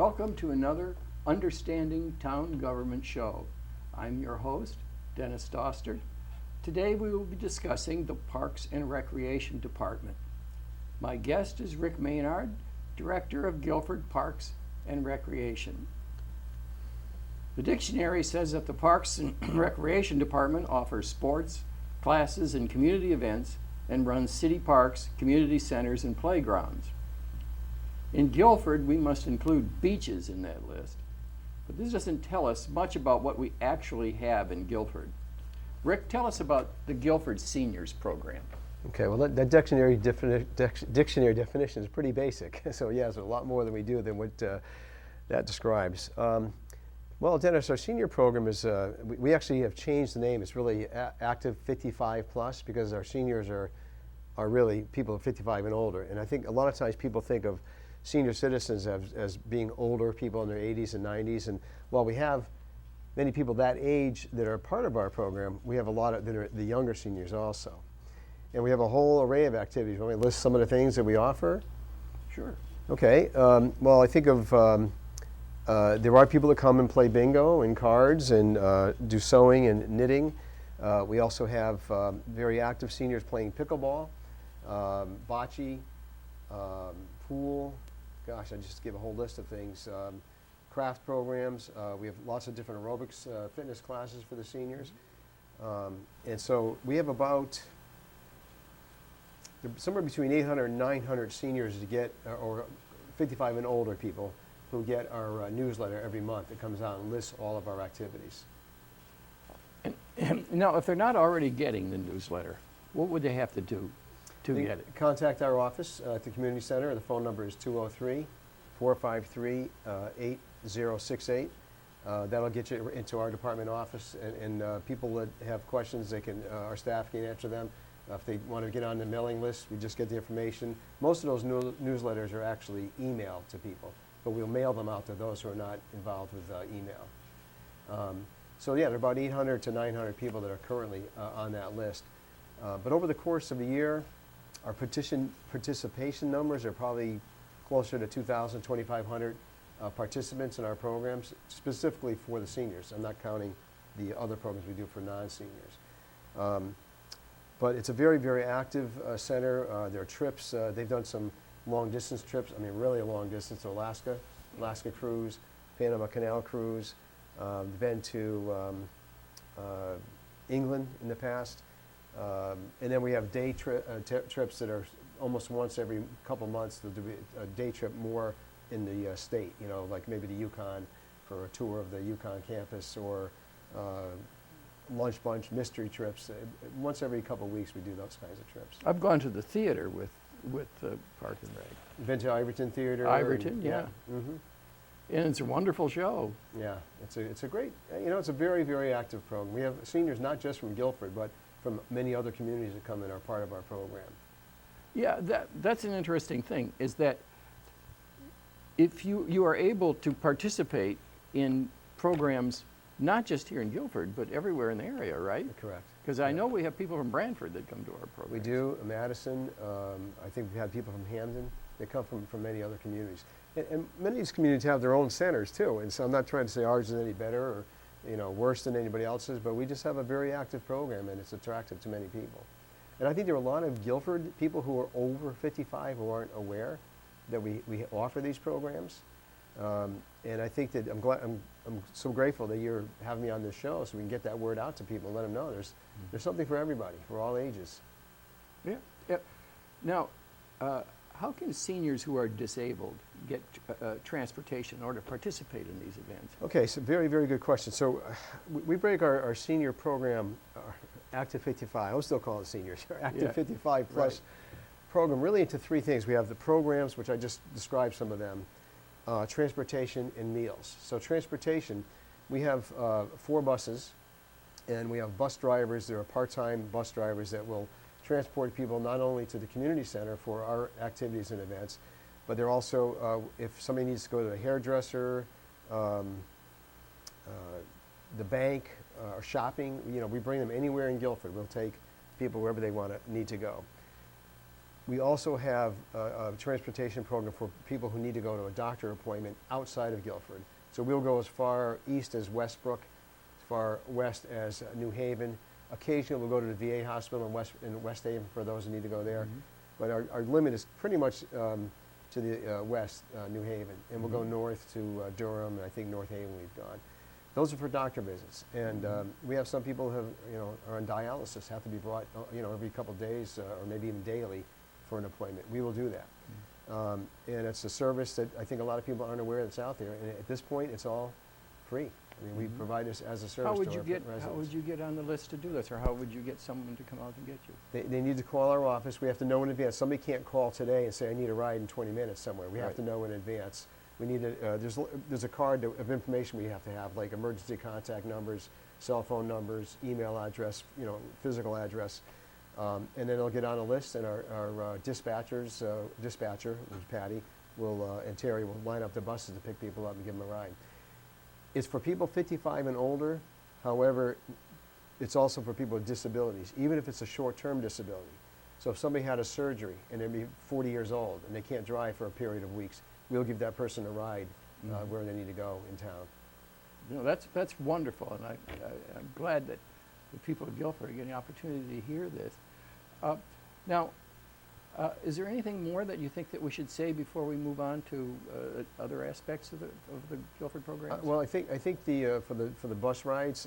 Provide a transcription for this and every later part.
Welcome to another Understanding Town Government show. I'm your host, Dennis Dostert. Today we will be discussing the Parks and Recreation Department. My guest is Rick Maynard, Director of Guilford Parks and Recreation. The dictionary says that the Parks and Recreation Department offers sports, classes, and community events and runs city parks, community centers, and playgrounds. In Guilford, we must include beaches in that list, but this doesn't tell us much about what we actually have in Guilford. Rick, tell us about the Guilford Seniors Program. Okay, well, that dictionary definition is pretty basic. So, yeah, there's a lot more than we do than what that describes. Well, Dennis, our senior program is, we actually have changed the name. It's really Active 55 Plus because our seniors are really people 55 and older. And I think a lot of times people think of senior citizens as being older people in their 80s and 90s. And while we have many people that age that are part of our program, we have a lot of that are the younger seniors also. And we have a whole array of activities. Want me to list some of the things that we offer? Sure. Okay. Well, I think of there are people that come and play bingo and cards and do sewing and knitting. We also have very active seniors playing pickleball, bocce, pool. Gosh, I just give a whole list of things. Craft programs. We have lots of different aerobics, fitness classes for the seniors. And so we have about somewhere between 800 and 900 seniors to get, or 55 and older people who get our newsletter every month. It comes out and lists all of our activities. And now, if they're not already getting the newsletter, what would they have to do to get it? Contact our office at the community center. The phone number is 203-453-8068. That'll get you into our department office, and people that have questions, our staff can answer them. If they want to get on the mailing list, we just get the information. Most of those newsletters are actually emailed to people, but we'll mail them out to those who are not involved with email. So yeah, there are about 800 to 900 people that are currently on that list. But over the course of a year, our participation numbers are probably closer to 2,000, 2,500 participants in our programs, specifically for the seniors. I'm not counting the other programs we do for non-seniors. But it's a very, very active center. There are trips. They've done some long-distance trips. I mean, really a long distance to Alaska cruise, Panama Canal cruise. Been to England in the past. And then we have day trips that are almost once every couple months. There'll be a day trip more in the state, you know, like maybe the Yukon for a tour of the Yukon campus, or lunch bunch mystery trips. Once every couple of weeks we do those kinds of trips. I've gone to the theater with Park and Rec. Been to Iverton Theater? Iverton, yeah. Mm-hmm. And it's a wonderful show. Yeah, it's a great, it's a very, very active program. We have seniors not just from Guilford, but from many other communities that come and are part of our program. Yeah, that's an interesting thing, is that if you are able to participate in programs not just here in Guilford, but everywhere in the area, right? Correct. Because I know we have people from Brantford that come to our program. We do, Madison. I think we've had people from Hamden. They come from many other communities. And many of these communities have their own centers too. And so I'm not trying to say ours is any better or worse than anybody else's, but we just have a very active program and it's attractive to many people. And I think there are a lot of Guilford people who are over 55 who aren't aware that we offer these programs. And I think that I'm so grateful that you're having me on this show so we can get that word out to people and let them know there's something for everybody, for all ages. Yeah. Now, how can seniors who are disabled get transportation in order to participate in these events? Okay, so very, very good question. So we break our senior program, Active 55, I'll still call it seniors, Active 55 plus program really into three things. We have the programs, which I just described some of them, transportation and meals. So transportation, we have 4 buses, and we have bus drivers. There are part-time bus drivers that will transport people not only to the community center for our activities and events, but they're also, if somebody needs to go to the hairdresser, the bank, or shopping, we bring them anywhere in Guilford. We'll take people wherever they need to go. We also have a transportation program for people who need to go to a doctor appointment outside of Guilford. So we'll go as far east as Westbrook, as far west as New Haven. Occasionally we'll go to the VA hospital in West Haven for those who need to go there. But our limit is pretty much to the west, New Haven. And we'll go north to Durham, and I think North Haven we've gone. Those are for doctor visits. And we have some people who have, are on dialysis, have to be brought every couple of days or maybe even daily for an appointment. We will do that. And it's a service that I think a lot of people aren't aware that's out there. And at this point, it's all free. I mean, we provide this as a service to our residents. How would you get on the list to do this, or how would you get someone to come out and get you? They need to call our office. We have to know in advance. Somebody can't call today and say, I need a ride in 20 minutes somewhere. We have to know in advance. We need there's a card of information we have to have, like emergency contact numbers, cell phone numbers, email address, physical address. And then they'll get on a list, and our dispatcher, who's Patty, and Terry will line up the buses to pick people up and give them a ride. It's for people 55 and older. However, it's also for people with disabilities, even if it's a short-term disability. So if somebody had a surgery and they'd be 40 years old and they can't drive for a period of weeks, we'll give that person a ride where they need to go in town. That's wonderful, and I'm glad that the people of Guilford are getting the opportunity to hear this. Now, is there anything more that you think that we should say before we move on to other aspects of the Guilford program? Well, I think for the bus rides,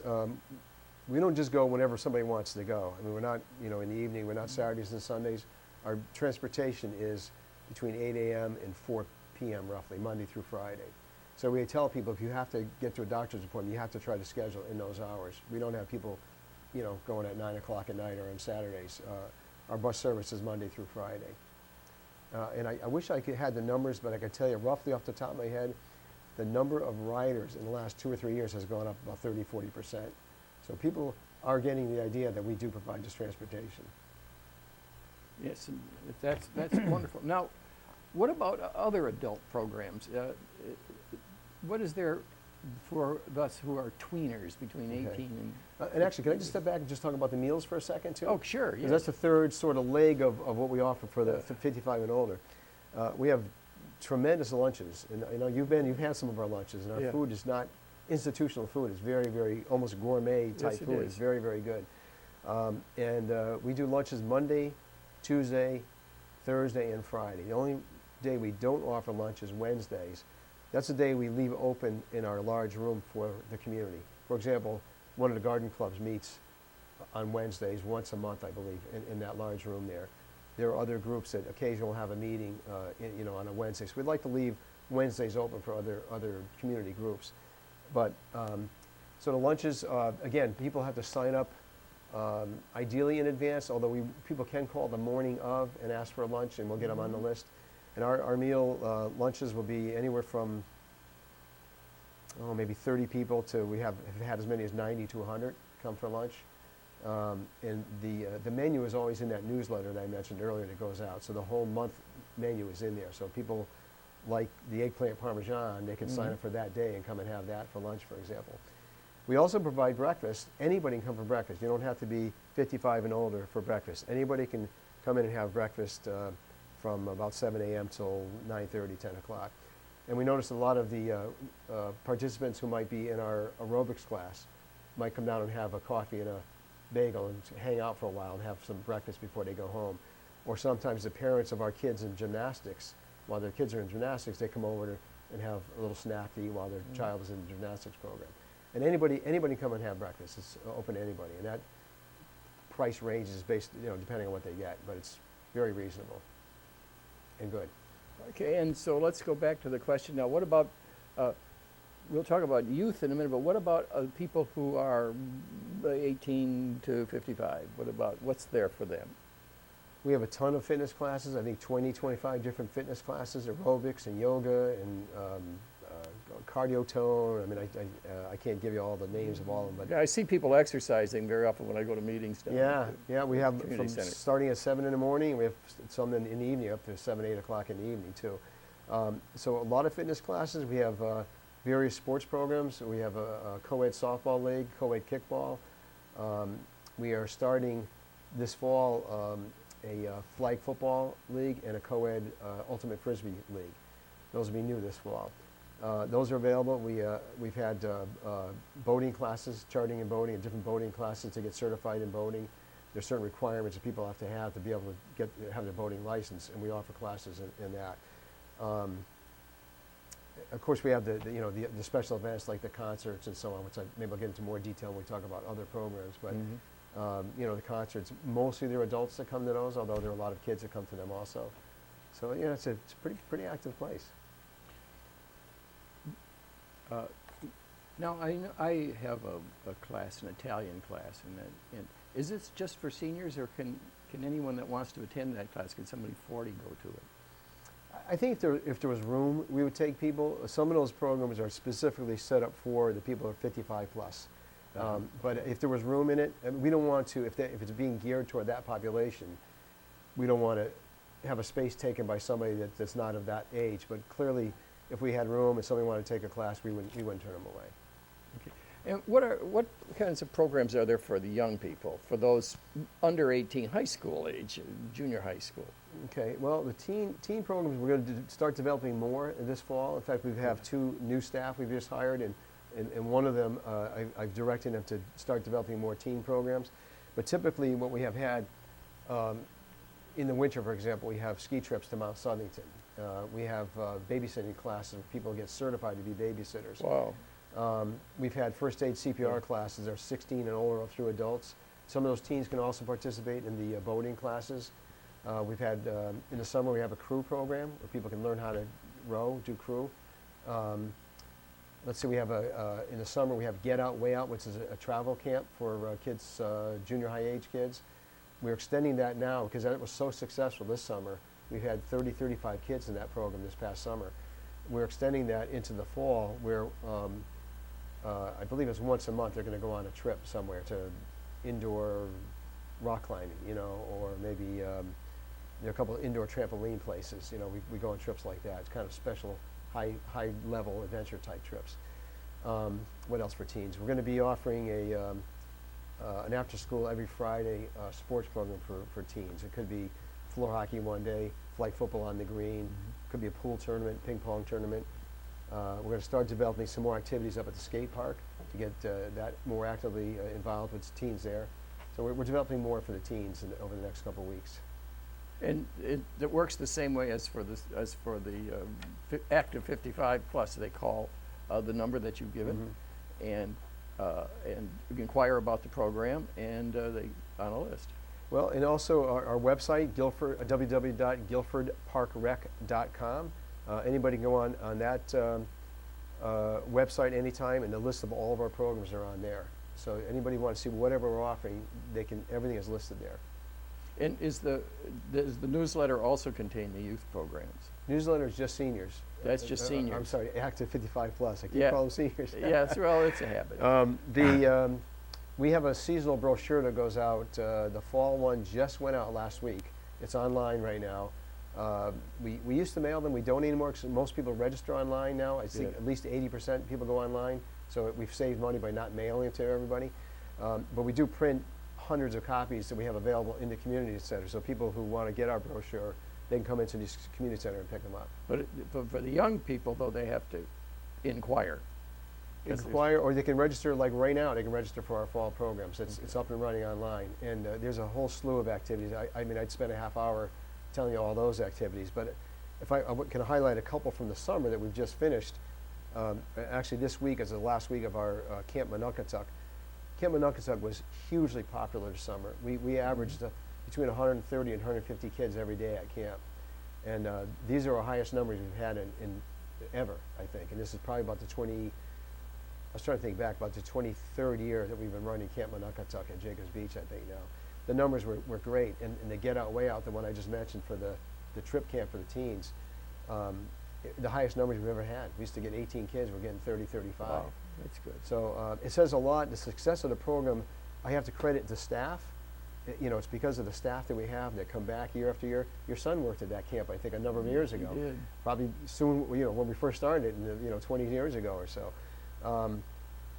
we don't just go whenever somebody wants to go. I mean, we're not in the evening. We're not Saturdays and Sundays. Our transportation is between 8 a.m. and 4 p.m. roughly, Monday through Friday. So we tell people if you have to get to a doctor's appointment, you have to try to schedule in those hours. We don't have people, going at 9 o'clock at night or on Saturdays. Our bus service is Monday through Friday. And I wish I had the numbers, but I can tell you roughly off the top of my head, the number of riders in the last 2 or 3 years has gone up about 30–40%. So people are getting the idea that we do provide this transportation. Yes, and that's wonderful. Now, what about other adult programs? What is there for us who are tweeners between 18 and... and actually, can I just step back and just talk about the meals for a second, too? Oh, sure, yes. Because that's the third sort of leg of what we offer for the 55 and older. We have tremendous lunches. And you've had some of our lunches, and our food is not institutional food. It's very, very almost gourmet type food. It's very, very good. And we do lunches Monday, Tuesday, Thursday, and Friday. The only day we don't offer lunch is Wednesdays. That's the day we leave open in our large room for the community. For example, one of the garden clubs meets on Wednesdays once a month, I believe, in that large room there. There are other groups that occasionally will have a meeting, on a Wednesday. So we'd like to leave Wednesdays open for other community groups. But so the lunches, again, people have to sign up ideally in advance, although people can call the morning of and ask for a lunch, and we'll get them on the list. And our meal lunches will be anywhere from maybe 30 people to we have had as many as 90 to 100 come for lunch. And the menu is always in that newsletter that I mentioned earlier that goes out. So the whole month menu is in there. So people like the eggplant parmesan, they can sign up for that day and come and have that for lunch, for example. We also provide breakfast. Anybody can come for breakfast. You don't have to be 55 and older for breakfast. Anybody can come in and have breakfast from about 7 a.m. till 9:30, 10 o'clock. And we noticed a lot of the participants who might be in our aerobics class might come down and have a coffee and a bagel and hang out for a while and have some breakfast before they go home. Or sometimes the parents of our kids in gymnastics, while their kids are in gymnastics, they come over and have a little snack to eat while their child is in the gymnastics program. And anybody can come and have breakfast. It's open to anybody. And that price range is based, depending on what they get, but it's very reasonable and good. Okay, and so let's go back to the question now. What about, we'll talk about youth in a minute, but what about people who are 18 to 55? What's there for them? We have a ton of fitness classes, I think 20, 25 different fitness classes, aerobics and yoga and cardio tone. I mean, I can't give you all the names of all of them. But yeah, I see people exercising very often when I go to meetings down we have from center. Starting at 7 in the morning. We have some in the evening up to 7, 8 o'clock in the evening too. So a lot of fitness classes. We have various sports programs. We have a co-ed softball league, co-ed kickball. We are starting this fall a flag football league and a co-ed ultimate frisbee league. Those will be new this fall. Those are available. We've had boating classes, charting and boating, and different boating classes to get certified in boating. There's certain requirements that people have to be able to have their boating license, and we offer classes in that. Of course, we have the special events like the concerts and so on, which maybe I'll get into more detail when we talk about other programs. But the concerts, mostly they're adults that come to those, although there are a lot of kids that come to them also. So it's a pretty active place. Now, I have a class, an Italian class, and is this just for seniors, or can anyone that wants to attend that class, can somebody 40 go to it? I think if there was room, we would take people. Some of those programs are specifically set up for the people who are 55 plus. But if there was room in it, and we don't want to, if it's being geared toward that population, we don't want to have a space taken by somebody that's not of that age. But clearly, if we had room and somebody wanted to take a class, we wouldn't turn them away. Okay. And what kinds of programs are there for the young people, for those under 18, high school age, junior high school? Okay, well, the teen programs, we're going to start developing more this fall. In fact, we have 2 new staff we've just hired, and one of them, I've directed them to start developing more teen programs. But typically what we have had, in the winter, for example, we have ski trips to Mount Southington. We have babysitting classes where people get certified to be babysitters. Wow. We've had first aid CPR classes. They're 16 and older up through adults. Some of those teens can also participate in the boating classes. We've had, in the summer, we have a crew program where people can learn how to row, do crew. Let's see, we have in the summer, we have Get Out, Way Out, which is a travel camp for kids, junior high age kids. We're extending that now because that was so successful this summer. We've had 30, 35 kids in that program this past summer. We're extending that into the fall where I believe it's once a month they're going to go on a trip somewhere to indoor rock climbing, or maybe there are a couple of indoor trampoline places. We go on trips like that. It's kind of special, high level adventure type trips. What else for teens? We're going to be offering an after school every Friday sports program for teens. It could be floor hockey one day, flag football on the green, could be a pool tournament, ping pong tournament. We're going to start developing some more activities up at the skate park to get that more actively involved with teens there. So we're developing more for the teens over the next couple of weeks. And it works the same way as for the active 55 plus. They call the number that you've given, and you can inquire about the program, and they on a list. Well, and also our website, Guilford, www.guilfordparkrec.com. Anybody can go on that website anytime, and the list of all of our programs are on there. So anybody wants to see whatever we're offering, everything is listed there. And does the newsletter also contain the youth programs? Newsletter is just seniors. That's just seniors. I'm sorry, active 55 plus. I keep calling them seniors. Well, it's a habit. We have a seasonal brochure that goes out. The fall one just went out last week. It's online right now. We used to mail them. We don't anymore because most people register online now. I think at least 80% people go online. So we've saved money by not mailing it to everybody. But we do print hundreds of copies that we have available in the community center. So people who want to get our brochure, they can come into the community center and pick them up. But for the young people, though, they have to inquire. Inquire, or they can register, like right now, they can register for our fall programs. It's up and running online. And there's a whole slew of activities. I mean, I'd spend a half hour telling you all those activities. But if I can highlight a couple from the summer that we've just finished. Actually, this week is the last week of our Camp Monuckatuck. Camp Monuckatuck was hugely popular this summer. We averaged between 130 and 150 kids every day at camp. And these are our highest numbers we've had in ever, I think. And this is probably about I was trying to think back, about the 23rd year that we've been running Camp Monuckatuck at Jacobs Beach, I think now. The numbers were great, and the Get Out, Way Out, the one I just mentioned for the trip camp for the teens, the highest numbers we've ever had. We used to get 18 kids, we're getting 30, 35. Wow, that's good. So it says a lot. The success of the program, I have to credit the staff. It's because of the staff that we have that come back year after year. Your son worked at that camp, I think, a number of years ago. He did. Probably soon, when we first started, 20 years ago or so.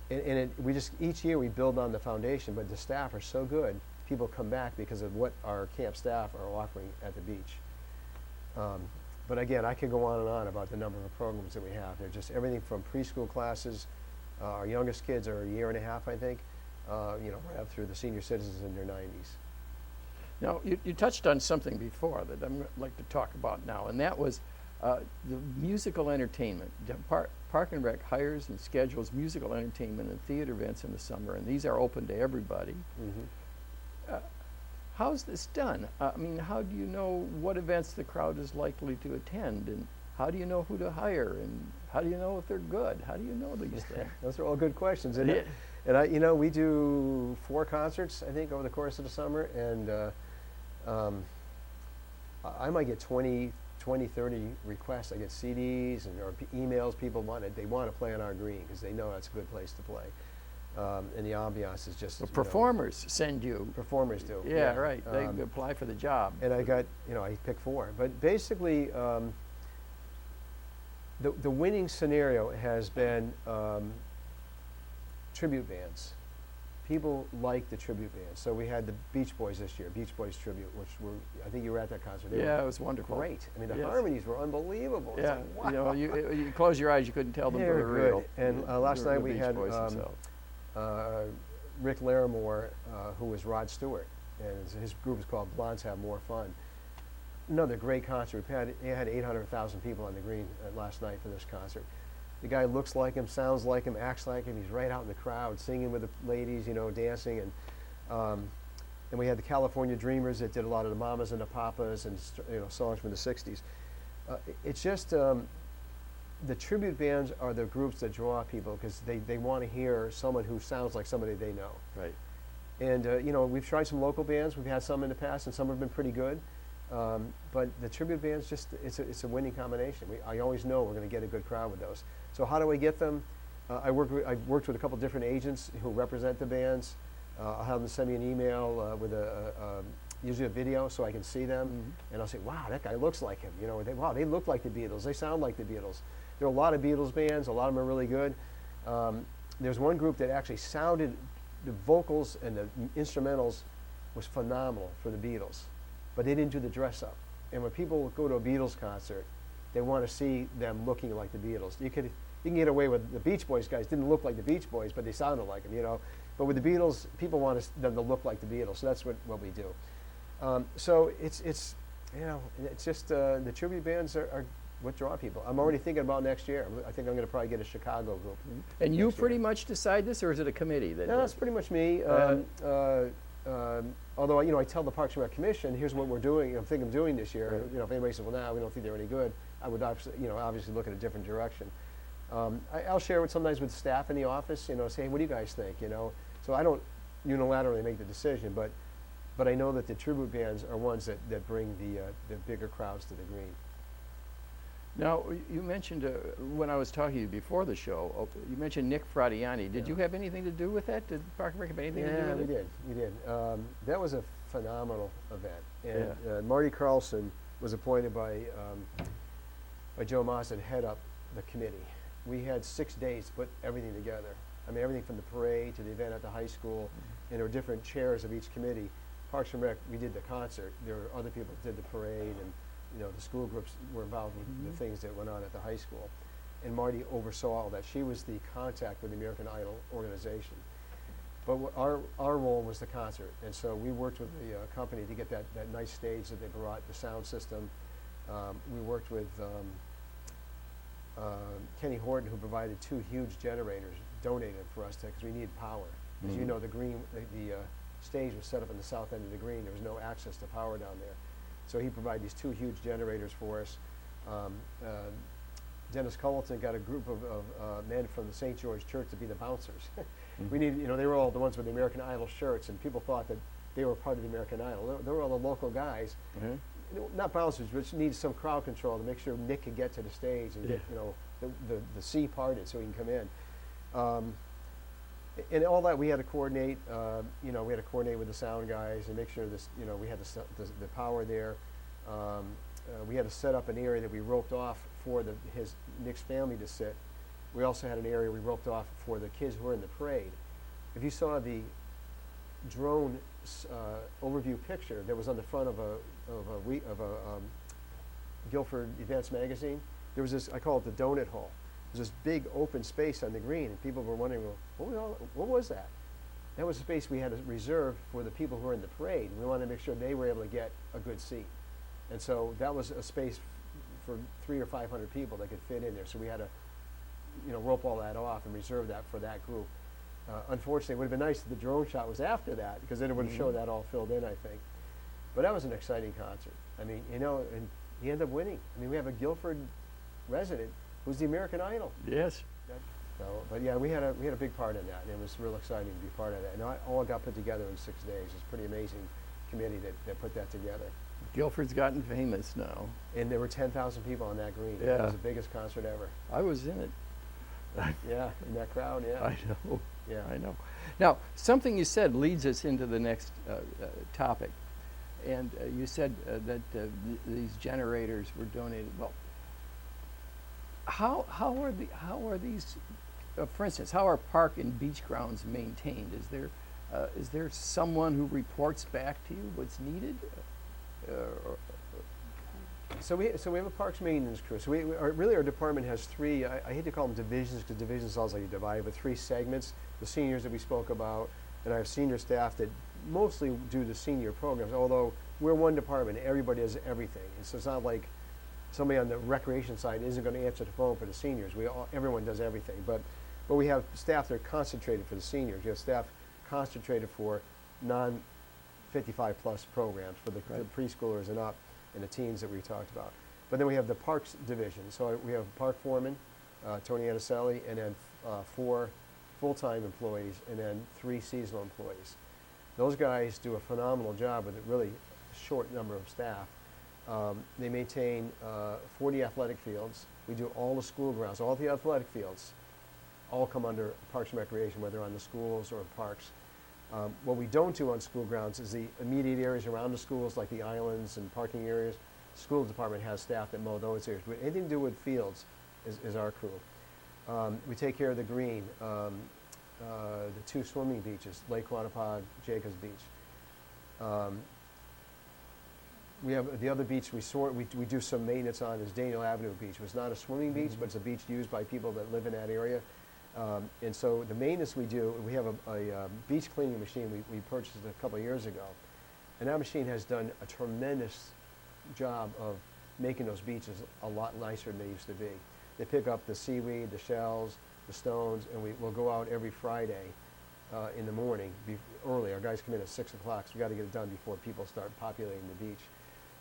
We just each year we build on the foundation, but the staff are so good. people come back because of what our camp staff are offering at the beach. But again, I could go on and on about the number of programs that we have. They're just everything from preschool classes. Our youngest kids are a year and a half, I think, right up through the senior citizens in their 90s. Now, you touched on something before that I'd like to talk about now, and that was the musical entertainment. Park and Rec hires and schedules musical entertainment and theater events in the summer, and these are open to everybody. Mm-hmm. How's this done? I mean, how do you know what events the crowd is likely to attend, and how do you know who to hire, and how do you know if they're good? How do you know these things? Those are all good questions, isn't it? And we do 4 concerts, I think, over the course of the summer, and I might get 20, 30 requests. I get CDs or emails. People they want to play on our green because they know that's a good place to play. And the ambiance is just. The performers send you. Performers do. Yeah, right. They apply for the job. And I got, I pick 4. But basically, the winning scenario has been tribute bands. People like the tribute bands. So we had the Beach Boys this year, Beach Boys tribute, which I think you were at that concert. Yeah, it was wonderful. Great. I mean, the harmonies were unbelievable. Yeah, like, wow. You close your eyes, you couldn't tell them they were real. And last night we had Rick Larimore, who was Rod Stewart, and his group is called Blondes Have More Fun. Another great concert. We had 800,000 people on the green last night for this concert. The guy looks like him, sounds like him, acts like him. He's right out in the crowd, singing with the ladies, dancing. And we had the California Dreamers that did a lot of the Mamas and the Papas and songs from the '60s. It's just the tribute bands are the groups that draw people because they want to hear someone who sounds like somebody they know. Right. And we've tried some local bands. We've had some in the past, and some have been pretty good. But the tribute bands, it's a winning combination. I always know we're going to get a good crowd with those. So how do I get them? I've worked with a couple different agents who represent the bands. I'll have them send me an email with usually a video so I can see them. Mm-hmm. And I'll say, wow, that guy looks like him. Wow, they look like the Beatles. They sound like the Beatles. There are a lot of Beatles bands. A lot of them are really good. There's one group that actually sounded, the vocals and the instrumentals was phenomenal for the Beatles. But they didn't do the dress up. And when people go to a Beatles concert, they want to see them looking like the Beatles. You can get away with the Beach Boys guys didn't look like the Beach Boys, but they sounded like them, But with the Beatles, people want them to look like the Beatles. So that's what we do. So it's just the tribute bands are what draw people. I'm already thinking about next year. I think I'm going to probably get a Chicago group. And you pretty much decide this, or is it a committee? No, it's pretty much me. Although I tell the Parks and Rec Commission, here's what we're doing. I think I'm doing this year. Right. If anybody says, well, now we don't think they're any good, I would obviously look at a different direction. I'll share it sometimes with staff in the office. Say, hey, what do you guys think? So I don't unilaterally make the decision, but I know that the tribute bands are ones that bring the bigger crowds to the green. Now, you mentioned, when I was talking to you before the show, you mentioned Nick Fradiani. Did you have anything to do with that? Did Park and Rec have anything to do with it? We did. That was a phenomenal event. And Marty Carlson was appointed by Joe Moss to head up the committee. We had 6 days to put everything together. I mean, everything from the parade to the event at the high school, and there were different chairs of each committee. Parks and Rec, we did the concert. There were other people that did the parade, and the school groups were involved with the things that went on at the high school. And Marty oversaw all that. She was the contact with the American Idol organization. But our role was the concert. And so we worked with the company to get that nice stage that they brought, the sound system. We worked with Kenny Horton, who provided 2 huge generators, donated for us because we needed power. As you know, the stage was set up in the south end of the green. There was no access to power down there. So he provided these 2 huge generators for us. Dennis Culleton got a group of men from the St. George Church to be the bouncers. We needed, they were all the ones with the American Idol shirts, and people thought that they were part of the American Idol. They were all the local guys, not bouncers, but needed some crowd control to make sure Nick could get to the stage and get, the C parted so he can come in. And all that we had to coordinate. We had to coordinate with the sound guys and make sure this. We had the power there. We had to set up an area that we roped off for Nick's family to sit. We also had an area we roped off for the kids who were in the parade. If you saw the drone overview picture that was on the front of a Guilford Events magazine. There was this, I call it the donut hole. There's this big open space on the green, and people were wondering, well, what was that? That was a space we had reserved for the people who were in the parade. We wanted to make sure they were able to get a good seat. And so that was a space for 300 or 500 people that could fit in there. So we had to, rope all that off and reserve that for that group. Unfortunately, it would have been nice if the drone shot was after that, because then it would have showed that all filled in, I think. But that was an exciting concert. I mean, and he ended up winning. I mean, we have a Guilford resident who's the American Idol. Yes. So, but yeah, we had a big part in that, and it was real exciting to be part of that. And all got put together in 6 days. It's a pretty amazing committee that put that together. Guilford's gotten famous now. And there were 10,000 people on that green. Yeah. It was the biggest concert ever. I was in it. Yeah, in that crowd, yeah. I know. Yeah. I know. Now, something you said leads us into the next topic. And you said that these generators were donated. Well, how are these? For instance, how are park and beach grounds maintained? Is there someone who reports back to you what's needed? So we have a parks maintenance crew. So really our department has three. I hate to call them divisions, because divisions sounds like you divide, but three segments. The seniors that we spoke about, and I have senior staff that mostly do the senior programs. Although we're one department, everybody does everything. And so it's not like somebody on the recreation side isn't going to answer the phone for the seniors. Everyone does everything. But we have staff that are concentrated for the seniors. We have staff concentrated for non-55 plus programs for the preschoolers and up, and the teens that we talked about. But then we have the parks division. So we have park foreman, Tony Anicelli, and then 4 full-time employees, and then 3 seasonal employees. Those guys do a phenomenal job with a really short number of staff. They maintain 40 athletic fields. We do all the school grounds, all the athletic fields, all come under Parks and Recreation, whether on the schools or parks. What we don't do on school grounds is the immediate areas around the schools, like the islands and parking areas. The school department has staff that mow those areas. But anything to do with fields is our crew. We take care of the green, the 2 swimming beaches, Lake Quantapug, Jacobs Beach. We have the other beach we do some maintenance on is Daniel Avenue Beach. It's not a swimming beach, but it's a beach used by people that live in that area. And so the maintenance we do, we have a beach cleaning machine we purchased a couple of years ago. And that machine has done a tremendous job of making those beaches a lot nicer than they used to be. They pick up the seaweed, the shells, the stones, and we'll go out every Friday in the morning, early. Our guys come in at 6 o'clock, so we got to get it done before people start populating the beach.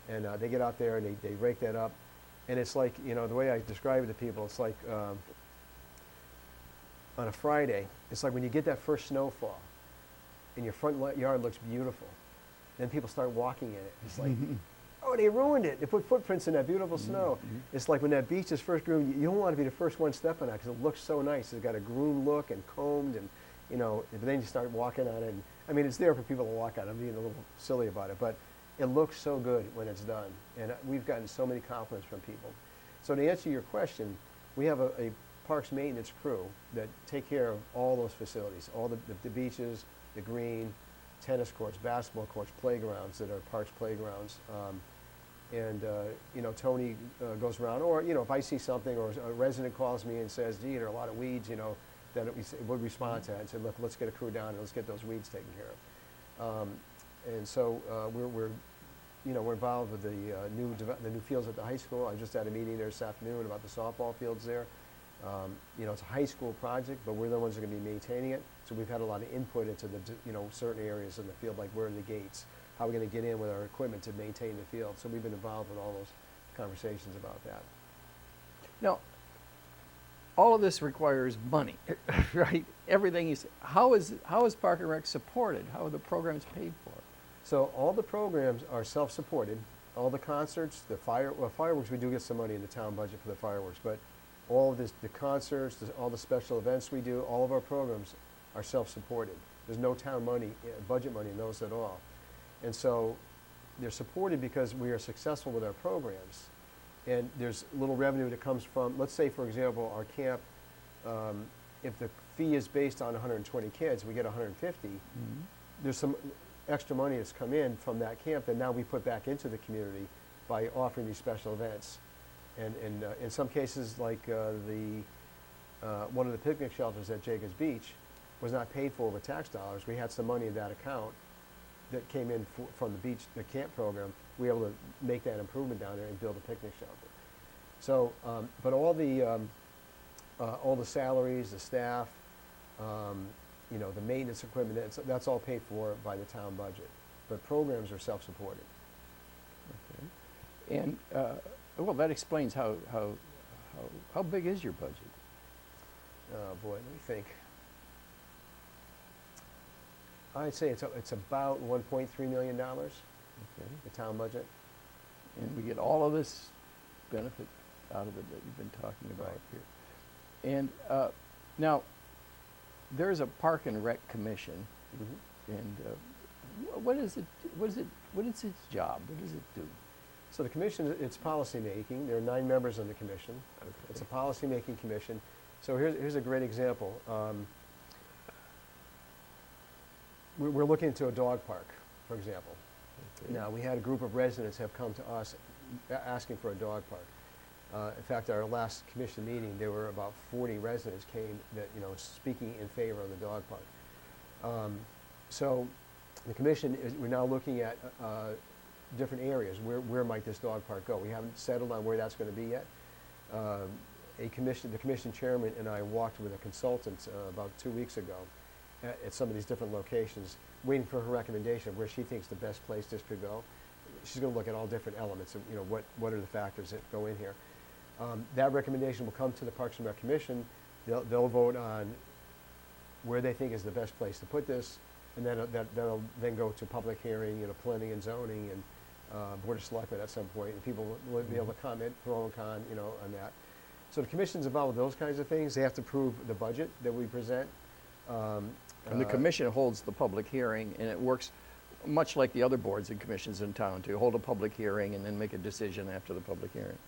And they get out there and they rake that up. And it's like, the way I describe it to people, it's like on a Friday, it's like when you get that first snowfall and your front yard looks beautiful, then people start walking in it. It's like, oh, they ruined it. They put footprints in that beautiful snow. It's like when that beach is first groomed, you don't want to be the first one stepping on it because it looks so nice. It's got a groomed look and combed, and but then you start walking on it. And, I mean, it's there for people to walk on. I'm being a little silly about it, but it looks so good when it's done. And we've gotten so many compliments from people. So to answer your question, we have a parks maintenance crew that take care of all those facilities, all the beaches, the green, tennis courts, basketball courts, playgrounds that are parks playgrounds. Tony goes around, or, if I see something or a resident calls me and says, gee, there are a lot of weeds, then we'll respond to that and say, look, let's get a crew down and let's get those weeds taken care of. And so we're involved with the new fields at the high school. I just had a meeting there this afternoon about the softball fields there. It's a high school project, but we're the ones that are going to be maintaining it. So we've had a lot of input into the certain areas in the field, like where are the gates, how are we going to get in with our equipment to maintain the field. So we've been involved with all those conversations about that. Now, all of this requires money, right? Everything is. How is Park and Rec supported? How are the programs paid for? So all the programs are self-supported. All the concerts, fireworks, we do get some money in the town budget for the fireworks, but all of the concerts, all the special events we do, all of our programs are self-supported. There's no town money, budget money in those at all. And so they're supported because we are successful with our programs. And there's little revenue that comes from, let's say, for example, our camp, if the fee is based on 120 kids, we get 150. There's some extra money that's come in from that camp that now we put back into the community by offering these special events. And in some cases, like one of the picnic shelters at Jacobs Beach was not paid for with tax dollars. We had some money in that account that came in from the camp program. We were able to make that improvement down there and build a picnic shelter. So, but all the salaries, the staff, the maintenance equipment, that's all paid for by the town budget. But programs are self-supported. Okay. And, well, that explains how big is your budget? Oh boy, let me think. I'd say it's about $1.3 million, Okay. the town budget. And we get all of this benefit out of it that you've been talking about Right. here. And now, there's a Park and Rec Commission, and what is its job? What does it do? So the commission, it's policy making. There are 9 members on the commission. Okay. It's a policy making commission. So here's a great example. We're looking into a dog park, for example. Okay. Now, we had a group of residents have come to us asking for a dog park. In fact, our last commission meeting, there were about 40 residents came that, speaking in favor of the dog park. So the commission we're now looking at different areas. Where might this dog park go? We haven't settled on where that's going to be yet. The commission chairman and I walked with a consultant about 2 weeks ago at some of these different locations, waiting for her recommendation of where she thinks the best place this could go. She's going to look at all different elements of, what are the factors that go in here. That recommendation will come to the Parks and Rec Commission. They'll vote on where they think is the best place to put this, and then that'll then go to public hearing, planning and zoning, and Board of Selectmen at some point, and people will be able to comment, pro and con, on that. So the commission's involved with those kinds of things. They have to approve the budget that we present. And the commission holds the public hearing, and it works much like the other boards and commissions in town, to hold a public hearing and then make a decision after the public hearing.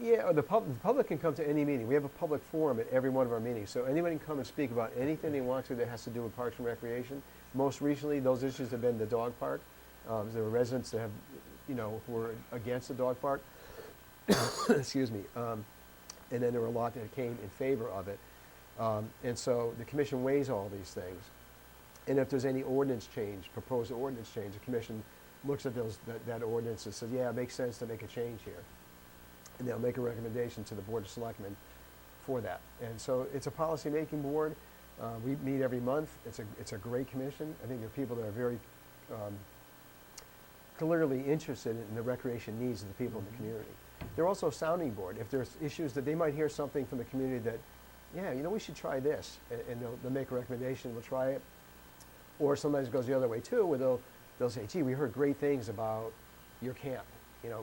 Yeah, the public can come to any meeting. We have a public forum at every one of our meetings, so anyone can come and speak about anything they want to that has to do with Parks and Recreation. Most recently, those issues have been the dog park. There were residents that have, who were against the dog park. Excuse me. And then there were a lot that came in favor of it. And so the commission weighs all these things. And if there's any ordinance change, proposed ordinance change, the commission looks at that ordinance and says, yeah, it makes sense to make a change here. And they'll make a recommendation to the Board of Selectmen for that. And so it's a policy-making board. We meet every month. It's a great commission. I think there are people that are very clearly interested in the recreation needs of the people in the community. They're also a sounding board. If there's issues that they might hear something from the community that, yeah, we should try this, and they'll make a recommendation, we'll try it. Or sometimes it goes the other way too, where they'll say, gee, we heard great things about your camp.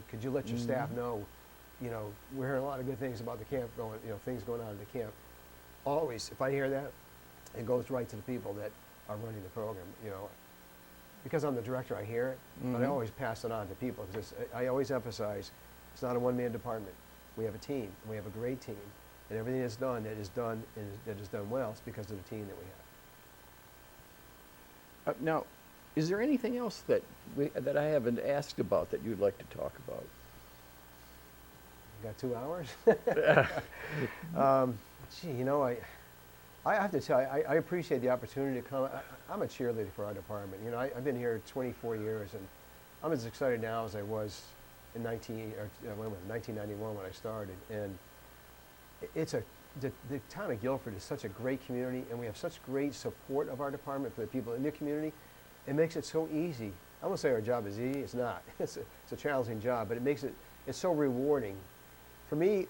Could you let your staff know, we're hearing a lot of good things about the camp things going on in the camp. Always, if I hear that, it goes right to the people that are running the program, Because I'm the director, I hear it, but I always pass it on to people, because I always emphasize, it's not a one-man department. We have a team, and we have a great team. And everything that's done, that is done well, it's because of the team that we have. Now, is there anything else that I haven't asked about that you'd like to talk about? You got 2 hours? I have to tell you, I appreciate the opportunity to come. I'm a cheerleader for our department. I've been here 24 years, and I'm as excited now as I was in 1991 when I started. And the town of Guilford is such a great community, and we have such great support of our department for the people in the community. It makes it so easy. I won't say our job is easy. It's not. It's a challenging job, but it's so rewarding. For me,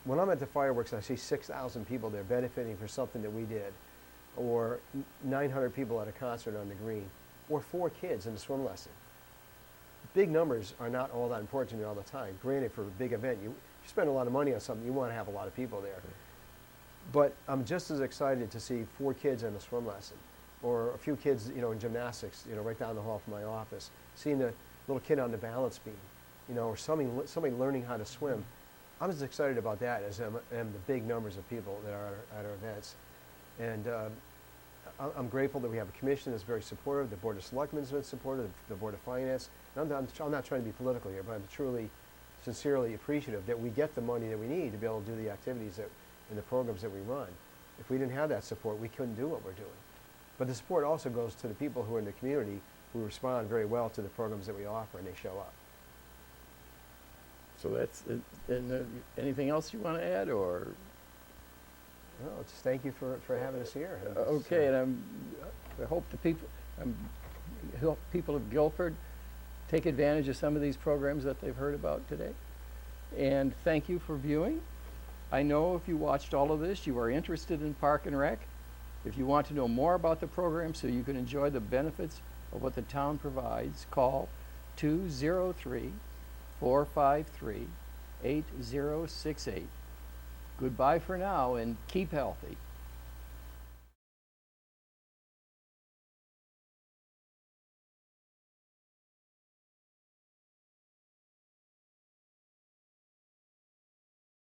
when I'm at the fireworks and I see 6,000 people there benefiting for something that we did, or 900 people at a concert on the green, or 4 kids in the swim lesson. Big numbers are not all that important to me all the time. Granted, for a big event, you spend a lot of money on something, you want to have a lot of people there. But I'm just as excited to see 4 kids in the swim lesson, or a few kids, in gymnastics, right down the hall from my office, seeing the little kid on the balance beam, or somebody learning how to swim. I'm as excited about that as I am the big numbers of people that are at our events. And I'm grateful that we have a commission that's very supportive. The Board of Selectmen's been supportive, the Board of Finance. And I'm not trying to be political here, but I'm truly, sincerely appreciative that we get the money that we need to be able to do the activities and the programs that we run. If we didn't have that support, we couldn't do what we're doing. But the support also goes to the people who are in the community who respond very well to the programs that we offer, and they show up. So that's, anything else you want to add, or? No, just thank you for having us here. And Okay, and I hope help people of Guilford take advantage of some of these programs that they've heard about today. And thank you for viewing. I know if you watched all of this, you are interested in Park and Rec. If you want to know more about the program so you can enjoy the benefits of what the town provides, call 203-453-8068. Goodbye for now, and keep healthy.